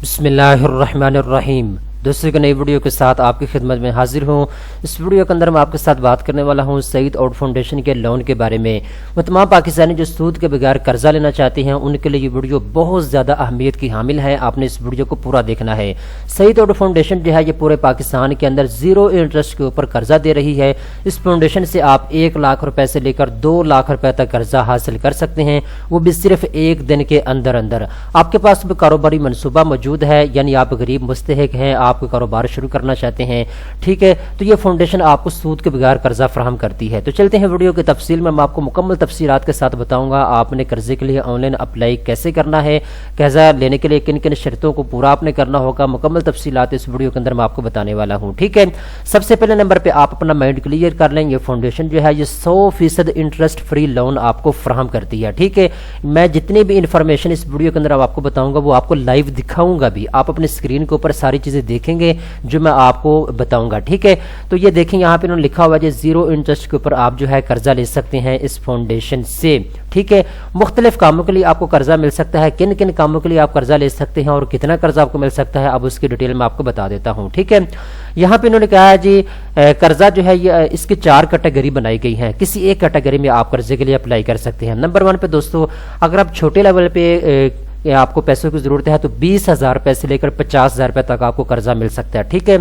बिस्मिल्लाहिर्रहमानिर्रहीम। दोस्तों एक नई वीडियो के साथ आपकी खिदमत में हाजिर हूँ। इस वीडियो के अंदर मैं आपके साथ बात करने वाला हूँ सईद ऑड फाउंडेशन के लोन के बारे में। वो तमाम पाकिस्तानी जो सूद के बगैर कर्जा लेना चाहते हैं उनके लिए ये वीडियो बहुत ज़्यादा अहमियत की हामिल है। आपने इस वीडियो को पूरा देखना है। सईद ऑड फाउंडेशन जो है ये पूरे पाकिस्तान के अंदर ज़ीरो इंटरेस्ट के ऊपर कर्जा दे रही है। इस फाउंडेशन से आप 1 लाख रुपए से लेकर 2 लाख रुपए तक कर्जा हासिल कर सकते हैं, वो भी सिर्फ एक दिन के अंदर अंदर। आपके पास भी कारोबारी मनसूबा मौजूद है, यानी आप गरीब मुस्तहिक हैं, आप कारोबार शुरू करना चाहते हैं, ठीक है, तो ये फाउंडेशन आपको सूद के बगैर कर्जा फराहम करती है। तो चलते हैं वीडियो की तफसील में। मैं आपको मुकम्मल तफसीलात के साथ बताऊंगा आपने कर्जे के लिए ऑनलाइन अप्लाई कैसे करना है, कर्जा लेने के लिए किन किन शर्तों को पूरा आपने करना होगा। मुकम्मल तफसीलात इस वीडियो के अंदर मैं आपको बताने वाला हूँ, ठीक है। सबसे पहले नंबर पे आप अपना माइंड क्लियर कर लें। ये फाउंडेशन जो है ये 100% इंटरेस्ट फ्री लोन आपको फराहम करती है, ठीक है। मैं जितनी भी इंफॉर्मेशन इस वीडियो के अंदर आपको बताऊंगा वो आपको लाइव दिखाऊंगा भी। आप अपने स्क्रीन के ऊपर सारी चीजें देखेंगे जो मैं आपको बताऊंगा, ठीक है। तो ये देखें यहाँ पे इन्होंने लिखा हुआ है जीरो इंटरेस्ट के ऊपर आप जो है कर्जा ले सकते हैं इस फाउंडेशन से, ठीक है। मुख्तलिफ कामों के लिए आपको कर्जा मिल सकता है। किन किन कामों के लिए आप कर्जा ले सकते हैं और कितना कर्जा आपको मिल सकता है, अब उसकी डिटेल में आपको बता देता हूँ, ठीक है। यहाँ पे इन्होंने कहा है जी कर्जा जो है ये इसकी 4 कैटेगरी बनाई गई है। किसी एक कैटेगरी में आप कर्जे के लिए अप्लाई कर सकते हैं। नंबर 1 पे दोस्तों अगर आप छोटे लेवल पे आपको पैसों की जरूरत है तो 20,000 रुपए से लेकर 50,000 रुपए तक आपको कर्जा मिल सकता है, ठीक है।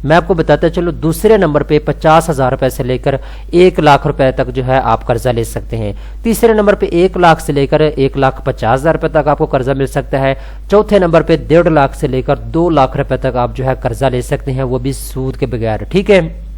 मैं आपको बताता चलो दूसरे नंबर पे 50,000 रुपए से लेकर 1 लाख रुपए तक जो है आप कर्जा ले सकते हैं। तीसरे नंबर पे 1 लाख से लेकर 1,50,000 रुपए तक आपको कर्जा मिल सकता है। चौथे नंबर पे 1.5 लाख से लेकर 2 लाख रुपए तक आप जो है कर्जा ले सकते हैं, वो भी सूद के बगैर, ठीक है।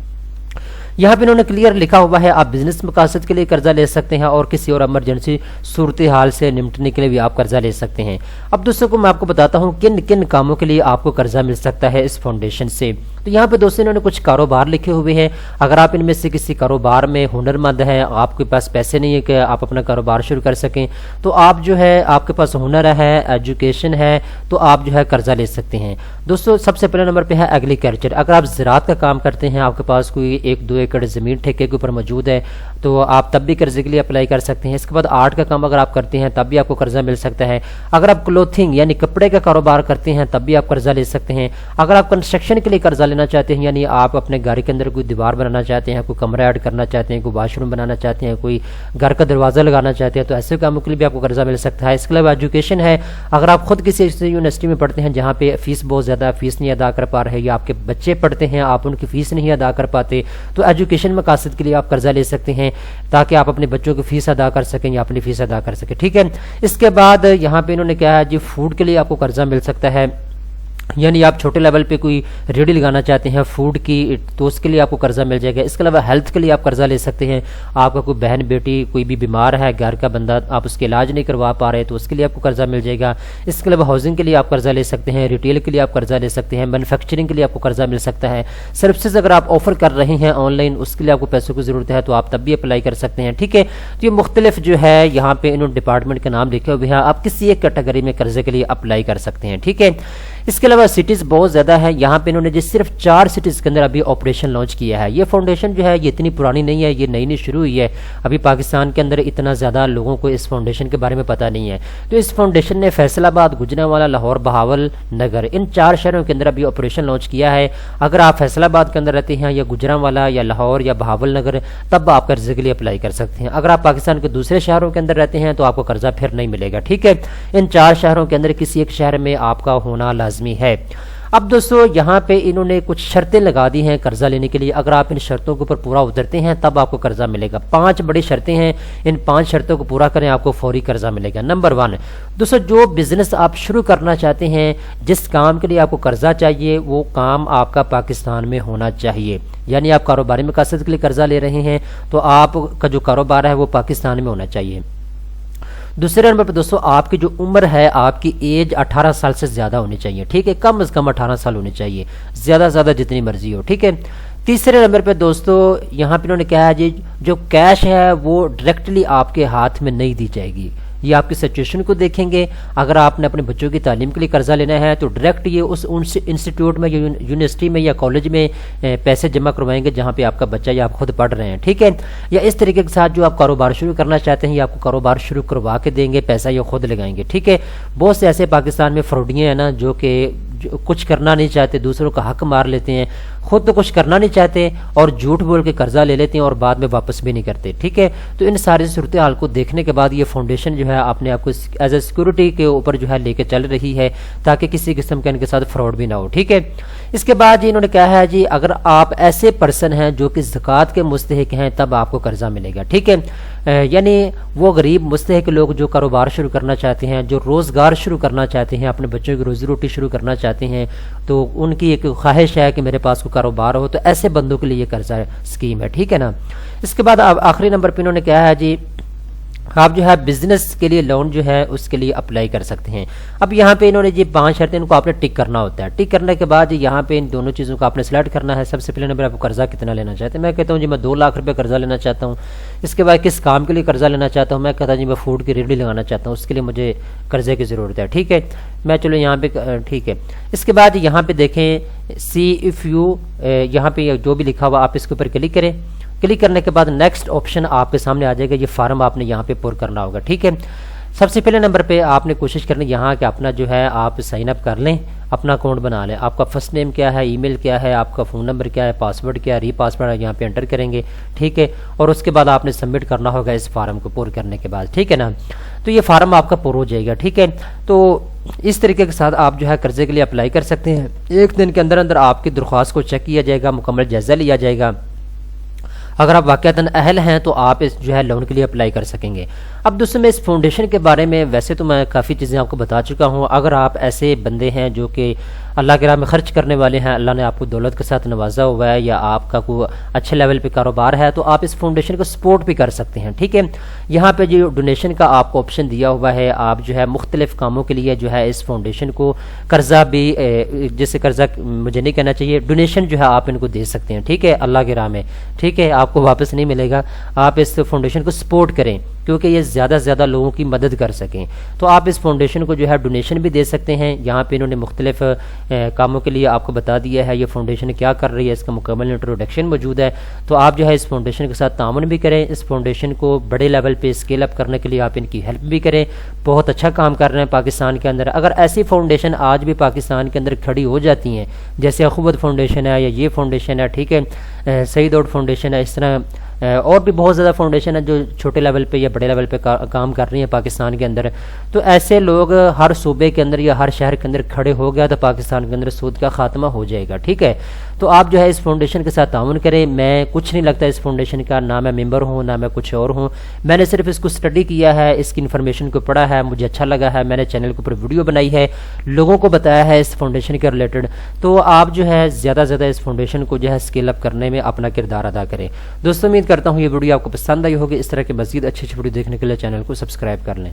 यहाँ पे इन्होंने क्लियर लिखा हुआ है आप बिजनेस मकासद के लिए कर्जा ले सकते हैं और किसी और इमरजेंसी सूरत हाल से निपटने के लिए भी आप कर्जा ले सकते हैं। अब दोस्तों को मैं आपको बताता हूँ किन किन कामों के लिए आपको कर्जा मिल सकता है इस फाउंडेशन से। तो यहाँ पे दोस्तों इन्होंने कुछ कारोबार लिखे हुए हैं। अगर आप इनमें से किसी कारोबार में हुनरमंद हैं, आपके पास पैसे नहीं है कि आप अपना कारोबार शुरू कर सकें, तो आप जो है आपके पास हुनर है, एजुकेशन है, तो आप जो है कर्जा ले सकते हैं। दोस्तों सबसे पहले नंबर पे है एग्रीकल्चर। अगर आप ज़राअत का काम करते हैं, आपके पास कोई 1-2 एकड़ ज़मीन ठेके के ऊपर मौजूद है, तो आप तब भी कर्जे के लिए अप्लाई कर सकते हैं। इसके बाद आर्ट का काम अगर आप करते हैं तब भी आपको कर्जा मिल सकता है। अगर आप क्लोथिंग यानी कपड़े का कारोबार करते हैं तब भी आप कर्जा ले सकते हैं। अगर आप कंस्ट्रक्शन के लिए कर्जा लेना चाहते हैं, यानी आप अपने घर के अंदर कोई दीवार बनाना चाहते हैं, कोई कमरा ऐड करना चाहते हैं, कोई वॉशरूम बनाना चाहते हैं, कोई घर का दरवाजा लगाना चाहते हैं, तो ऐसे कामों के लिए भी आपको कर्जा मिल सकता है। इसके अलावा एजुकेशन है। अगर आप खुद किसी यूनिवर्सिटी में पढ़ते हैं जहाँ पे फीस बहुत ज़्यादा फीस नहीं अदा कर पा रहे, या आपके बच्चे पढ़ते हैं आप उनकी फीस नहीं अदा कर पाते, तो एजुकेशन मकासद के लिए आप कर्जा ले सकते हैं ताकि आप अपने बच्चों की फीस अदा कर सकें या अपनी फीस अदा कर सकें, ठीक है। इसके बाद यहाँ पे इन्होंने कहा है जी फूड के लिए आपको कर्जा मिल सकता है, यानी आप छोटे लेवल पे कोई रेडी लगाना चाहते हैं फूड की, तो उसके लिए आपको कर्जा मिल जाएगा। इसके अलावा हेल्थ के लिए आप कर्जा ले सकते हैं। आपका कोई बहन बेटी कोई भी बीमार है, घर का बंदा आप उसके इलाज नहीं करवा पा रहे, तो उसके लिए आपको कर्जा मिल जाएगा। इसके अलावा हाउसिंग के लिए आप कर्जा ले सकते हैं, रिटेल के लिए आप कर्जा ले सकते हैं, मैन्युफैक्चरिंग के लिए आपको कर्जा मिल सकता है। सर्विसेज अगर आप ऑफर कर रहे हैं ऑनलाइन, उसके लिए आपको पैसों की जरूरत है तो आप तब भी अप्लाई कर सकते हैं, ठीक है। तो ये मुख्तलिफ जो है यहाँ पे इन्होंने डिपार्टमेंट के नाम लिखे हुए हैं, आप किसी एक कैटेगरी में कर्जे के लिए अप्लाई कर सकते हैं, ठीक है। इसके अलावा सिटीज बहुत ज़्यादा है। यहाँ पे इन्होंने जिस सिर्फ 4 सिटीज़ के अंदर अभी ऑपरेशन लॉन्च किया है। ये फाउंडेशन जो है ये इतनी पुरानी नहीं है, ये नई नई शुरू हुई है। अभी पाकिस्तान के अंदर इतना ज़्यादा लोगों को इस फाउंडेशन के बारे में पता नहीं है। तो इस फाउंडेशन ने फैसलाबाद, गुजरांवाला, लाहौर, बहावल नगर इन 4 शहरों के अंदर अभी ऑपरेशन लॉन्च किया है। अगर आप फैसलाबाद के अंदर रहते हैं या गुजरांवाला या लाहौर या बहावल नगर, तब आप कर्जे के लिए अप्लाई कर सकते हैं। अगर आप पाकिस्तान के दूसरे शहरों के अंदर रहते हैं तो आपको कर्जा फिर नहीं मिलेगा, ठीक है। इन 4 शहरों के अंदर किसी एक शहर में आपका होना लाजमी है। अब दोस्तों यहाँ पे इन्होंने कुछ शर्तें लगा दी हैं कर्जा लेने के लिए। अगर आप इन शर्तों के ऊपर पूरा उतरते हैं तब आपको कर्जा मिलेगा। 5 बड़ी शर्तें हैं, इन 5 शर्तों को पूरा करें आपको फौरी कर्जा मिलेगा। नंबर 1 दोस्तों जो बिजनेस आप शुरू करना चाहते हैं, जिस काम के लिए आपको कर्जा चाहिए वो काम आपका पाकिस्तान में होना चाहिए। यानी आप कारोबारी मकासद के लिए कर्जा ले रहे हैं तो आपका जो कारोबार है वो पाकिस्तान में होना चाहिए। दूसरे नंबर पर दोस्तों आपकी जो उम्र है, आपकी एज 18 साल से ज्यादा होनी चाहिए, ठीक है। कम से कम 18 साल होनी चाहिए, ज्यादा से ज्यादा जितनी मर्जी हो, ठीक है। तीसरे नंबर पे दोस्तों यहाँ पे इन्होंने कहा है जी जो कैश है वो डायरेक्टली आपके हाथ में नहीं दी जाएगी, یہ آپ کی سچویشن کو دیکھیں گے. اگر آپ نے اپنے بچوں کی تعلیم کے لیے قرضہ لینا ہے تو ڈائریکٹ یہ اس انسٹیٹیوٹ میں یا یونیورسٹی میں یا کالج میں پیسے جمع کروائیں گے جہاں پہ آپ کا بچہ یا آپ خود پڑھ رہے ہیں, ٹھیک ہے. یا اس طریقے کے ساتھ جو آپ کاروبار شروع کرنا چاہتے ہیں یا آپ کو کاروبار شروع کروا کے دیں گے, پیسہ یہ خود لگائیں گے, ٹھیک ہے. بہت سے ایسے پاکستان میں فراڈیاں ہیں نا جو کہ کچھ کرنا نہیں چاہتے, دوسروں کا حق مار لیتے ہیں, خود تو کچھ کرنا نہیں چاہتے اور جھوٹ بول کے قرضہ لے لیتے ہیں اور بعد میں واپس بھی نہیں کرتے, ٹھیک ہے. تو ان ساری صورتحال کو دیکھنے کے بعد یہ فاؤنڈیشن جو ہے اپنے آپ کو ایز اے سیکورٹی کے اوپر جو ہے لے کے چل رہی ہے تاکہ کسی قسم کا ان کے ساتھ فراڈ بھی نہ ہو, ٹھیک ہے. اس کے بعد جی انہوں نے کہا ہے جی اگر آپ ایسے پرسن ہیں جو کہ زکوٰۃ کے مستحق ہیں تب آپ کو قرضہ ملے گا, ٹھیک ہے. یعنی وہ غریب مستحق لوگ جو کاروبار شروع کرنا چاہتے ہیں, جو روزگار شروع کرنا چاہتے ہیں, اپنے بچوں کی روزی روٹی شروع کرنا چاہتے ہیں, تو ان کی ایک خواہش ہے کہ میرے پاس کوئی کاروبار ہو, تو ایسے بندوں کے لیے یہ قرضہ اسکیم ہے, ٹھیک ہے نا. اس کے بعد آخری نمبر پہ انہوں نے کہا ہے جی آپ جو ہے بزنس کے لیے لون جو ہے اس کے لیے اپلائی کر سکتے ہیں. اب یہاں پہ انہوں نے جی 5 شرطیں ان کو آپ نے ٹک کرنا ہوتا ہے. ٹک کرنے کے بعد یہاں پہ ان دونوں چیزوں کو آپ نے سلیکٹ کرنا ہے. سب سے پہلے نمبر آپ کو قرضہ کتنا لینا چاہتے ہیں. میں کہتا ہوں جی میں 2 لاکھ روپے قرضہ لینا چاہتا ہوں. اس کے بعد کس کام کے لیے قرضہ لینا چاہتا ہوں. میں کہتا ہوں جی میں فوڈ کی ریڑھی لگانا چاہتا ہوں, اس کے لیے مجھے قرضے کی ضرورت ہے, ٹھیک ہے. میں چلو یہاں پہ ٹھیک ہے. اس کے بعد یہاں پہ دیکھیں سی اف یو, یہاں پہ جو بھی لکھا ہوا آپ اس کے اوپر کلک کریں. کلک کرنے کے بعد نیکسٹ آپشن آپ کے سامنے آ جائے گا. یہ فارم آپ نے یہاں پہ پر کرنا ہوگا, ٹھیک ہے. سب سے پہلے نمبر پہ آپ نے کوشش کرنی یہاں کہ اپنا جو ہے آپ سائن اپ کر لیں, اپنا اکاؤنٹ بنا لیں. آپ کا فرسٹ نیم کیا ہے, ای میل کیا ہے, آپ کا فون نمبر کیا ہے, پاسورڈ کیا ہے, ری پاسورڈ یہاں پہ انٹر کریں گے, ٹھیک ہے. اور اس کے بعد آپ نے سبمٹ کرنا ہوگا اس فارم کو پر کرنے کے بعد, ٹھیک ہے نا. تو یہ فارم آپ کا پر ہو جائے گا, ٹھیک ہے. تو اس طریقے کے ساتھ آپ جو ہے قرضے کے لیے اپلائی کر سکتے ہیں. 1 دن کے اندر اندر آپ کی درخواست کو چیک کیا جائے گا, مکمل جائزہ لیا جائے گا. اگر آپ واقعتاً اہل ہیں تو آپ اس جو ہے لون کے لیے اپلائی کر سکیں گے. اب دوستوں میں اس فاؤنڈیشن کے بارے میں ویسے تو میں کافی چیزیں آپ کو بتا چکا ہوں. اگر آپ ایسے بندے ہیں جو کہ اللہ کے راہ میں خرچ کرنے والے ہیں, اللہ نے آپ کو دولت کے ساتھ نوازا ہوا ہے یا آپ کا کوئی اچھے لیول پہ کاروبار ہے, تو آپ اس فاؤنڈیشن کو سپورٹ بھی کر سکتے ہیں, ٹھیک ہے. یہاں پہ جو ڈونیشن کا آپ کو آپشن دیا ہوا ہے, آپ جو ہے مختلف کاموں کے لیے جو ہے اس فاؤنڈیشن کو قرضہ بھی, جیسے قرضہ مجھے نہیں کہنا چاہیے, ڈونیشن جو ہے آپ ان کو دے سکتے ہیں, ٹھیک ہے, اللہ کے راہ میں, ٹھیک ہے. آپ کو واپس نہیں ملے گا. آپ اس فاؤنڈیشن کو سپورٹ کریں کیونکہ یہ زیادہ سے زیادہ لوگوں کی مدد کر سکیں. تو آپ اس فاؤنڈیشن کو جو ہے ڈونیشن بھی دے سکتے ہیں. یہاں پہ انہوں نے مختلف کاموں کے لیے آپ کو بتا دیا ہے یہ فاؤنڈیشن کیا کر رہی ہے, اس کا مکمل انٹروڈکشن موجود ہے. تو آپ جو ہے اس فاؤنڈیشن کے ساتھ تعاون بھی کریں, اس فاؤنڈیشن کو بڑے لیول پہ اسکیل اپ کرنے کے لیے آپ ان کی ہیلپ بھی کریں. بہت اچھا کام کر رہے ہیں پاکستان کے اندر. اگر ایسی فاؤنڈیشن آج بھی پاکستان کے اندر کھڑی ہو جاتی ہیں جیسے اخوت فاؤنڈیشن ہے یا یہ فاؤنڈیشن ہے, ٹھیک ہے, سعید اوٹ فاؤنڈیشن ہے, اس طرح اور بھی بہت زیادہ فاؤنڈیشن ہے جو چھوٹے لیول پہ یا بڑے لیول پہ کام کر رہی ہیں پاکستان کے اندر. تو ایسے لوگ ہر صوبے کے اندر یا ہر شہر کے اندر کھڑے ہو گیا تو پاکستان کے اندر سود کا خاتمہ ہو جائے گا, ٹھیک ہے. تو آپ جو ہے اس فاؤنڈیشن کے ساتھ تعاون کریں. میں کچھ نہیں لگتا اس فاؤنڈیشن کا, نہ میں ممبر ہوں نہ میں کچھ اور ہوں. میں نے صرف اس کو اسٹڈی کیا ہے, اس کی انفارمیشن کو پڑھا ہے, مجھے اچھا لگا ہے, میں نے چینل کے اوپر ویڈیو بنائی ہے, لوگوں کو بتایا ہے اس فاؤنڈیشن کے ریلیٹڈ. تو آپ جو ہے زیادہ سے زیادہ اس فاؤنڈیشن کو جو ہے اسکیل اپ کرنے میں اپنا کردار ادا کریں. دوستوں امید کرتا ہوں یہ ویڈیو آپ کو پسند آئی ہوگی. اس طرح کے مزید اچھی ویڈیو دیکھنے کے لیے چینل کو سبسکرائب کر لیں.